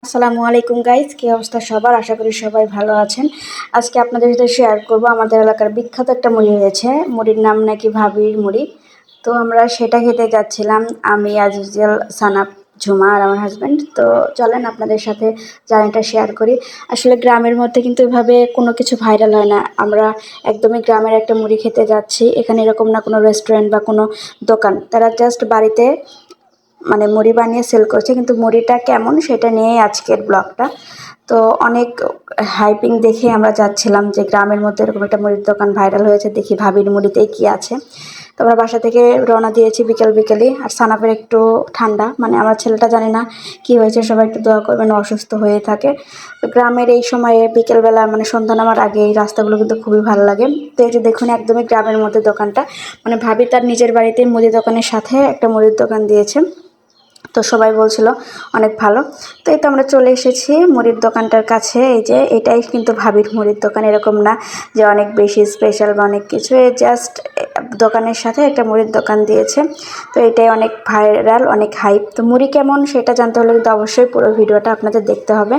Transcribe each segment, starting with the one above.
আসসালামু আলাইকুম গাইজ, কী অবস্থা সবার? আশা করি সবাই ভালো আছেন। আজকে আপনাদের সাথে শেয়ার করব আমাদের এলাকার বিখ্যাত একটা মুড়ি হয়েছে। মুড়ির নাম নাকি ভাবির মুড়ি। তো আমরা সেটা খেতে যাচ্ছিলাম, আমি আজিজেল, সানাপ, ঝুমা আর আমার হাজব্যান্ড। তো চলেন আপনাদের সাথে জার্নিটা শেয়ার করি। আসলে গ্রামের মধ্যে কিন্তু এভাবে কোনো কিছু ভাইরাল হয় না। আমরা একদমই গ্রামের একটা মুড়ি খেতে যাচ্ছি। এখানে এরকম না কোনো রেস্টুরেন্ট বা কোনো দোকান, তারা জাস্ট বাড়িতে মানে মুড়ি বানিয়ে সেল করছে, কিন্তু মুড়িটা কেমন সেটা নিয়েই আজকের ব্লগটা। তো অনেক হাইপিং দেখে আমরা যাচ্ছিলাম যে গ্রামের মধ্যে এরকম একটা মুড়ির দোকান ভাইরাল হয়েছে, দেখি ভাবির মুড়িতেই কী আছে। তো আমরা বাসা থেকে রওনা দিয়েছি বিকেলই। আর সানাপের একটু ঠান্ডা, মানে আমার ছেলেটা জানি না কি হয়েছে, সবাই একটু দোয়া করবেন, অসুস্থ হয়ে থাকে। তো গ্রামের এই সময়ে বিকেলবেলা মানে সন্ধ্যা নামার আগে এই রাস্তাগুলো কিন্তু খুবই ভালো লাগে। তো এই যে দেখুন, একদমই গ্রামের মধ্যে দোকানটা, মানে ভাবি তার নিজের বাড়িতে মুদি দোকানের সাথে একটা মুড়ির দোকান দিয়েছে। তো সবাই বলছিল অনেক ভালো। তো এই তো আমরা চলে এসেছি মুড়ির দোকানটার কাছে। এই যে এটাই কিন্তু ভাবির মুড়ির দোকান, এরকম না যে অনেক বেশি স্পেশাল বা অনেক কিছু, জাস্ট দোকানের সাথে একটা মুড়ির দোকান দিয়েছে। তো এটাই অনেক ভাইরাল, অনেক হাইপ। তো মুড়ি কেমন সেটা জানতে হলে কিন্তু অবশ্যই পুরো ভিডিওটা আপনাদের দেখতে হবে।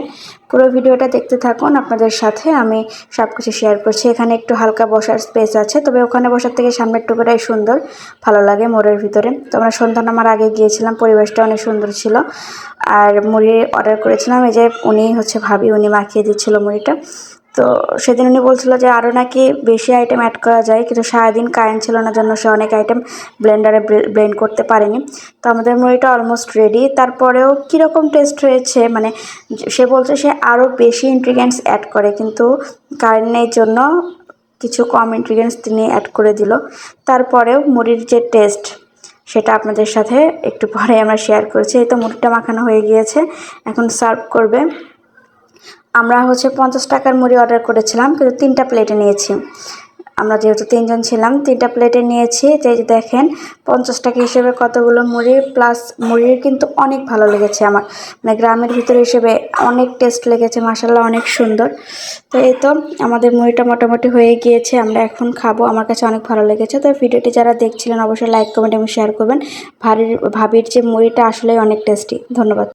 পুরো ভিডিওটা দেখতে থাকুন, আপনাদের সাথে আমি সব কিছু শেয়ার করছি। এখানে একটু হালকা বসার স্পেস আছে, তবে ওখানে বসার থেকে সামনের টুকুটাই সুন্দর, ভালো লাগে মোড়ের ভিতরে। তো আমরা সন্ধ্যা নামার আগে গিয়েছিলাম, পরিবেশটা অনেক সুন্দর ছিল। আর মুড়ি অর্ডার করেছিলাম, এই যে উনি হচ্ছে ভাবি, উনি মাখিয়ে দিচ্ছিল মুড়িটা। তো সেদিন উনি বলছিল যে আরও নাকি বেশি আইটেম অ্যাড করা যায়, কিন্তু সারাদিন কারেন্ট ছিল না, জন্য সে অনেক আইটেম ব্লেন্ডারে ব্লেন্ড করতে পারেনি। তো আমাদের মুড়িটা অলমোস্ট রেডি। তারপরেও কীরকম টেস্ট হয়েছে, মানে সে বলছে সে আরও বেশি ইনগ্রিডিয়েন্টস অ্যাড করে, কিন্তু কারেন্ট নেই জন্য কিছু কম ইনগ্রিডিয়েন্টস তিনি অ্যাড করে দিল। তারপরেও মুড়ির যে টেস্ট সেটা আপনাদের সাথে একটু পরে আমরা শেয়ার করছি। এই তো মুড়িটা মাখানো হয়ে গিয়েছে, এখন সার্ভ করবে। আমরা হচ্ছে 50 টাকার মুড়ি অর্ডার করেছিলাম, কিন্তু 3টা প্লেটে নিয়েছি। আমরা যেহেতু 3জন ছিলাম, 3টা প্লেটে নিয়েছি। তো এই যে দেখেন 50 টাকা হিসেবে কতগুলো মুড়ি, প্লাস মুড়ির কিন্তু অনেক ভালো লেগেছে আমার, মানে গ্রামের ভিতরে হিসেবে অনেক টেস্ট লেগেছে, মাশাআল্লাহ অনেক সুন্দর। তো এই তো আমাদের মুড়িটা মোটামুটি হয়ে গিয়েছে, আমরা এখন খাবো। আমার কাছে অনেক ভালো লেগেছে। তো ভিডিওটি যারা দেখছিলেন অবশ্যই লাইক, কমেন্ট এবং শেয়ার করবেন। ভাবির যে মুড়িটা আসলে অনেক টেস্টি। ধন্যবাদ।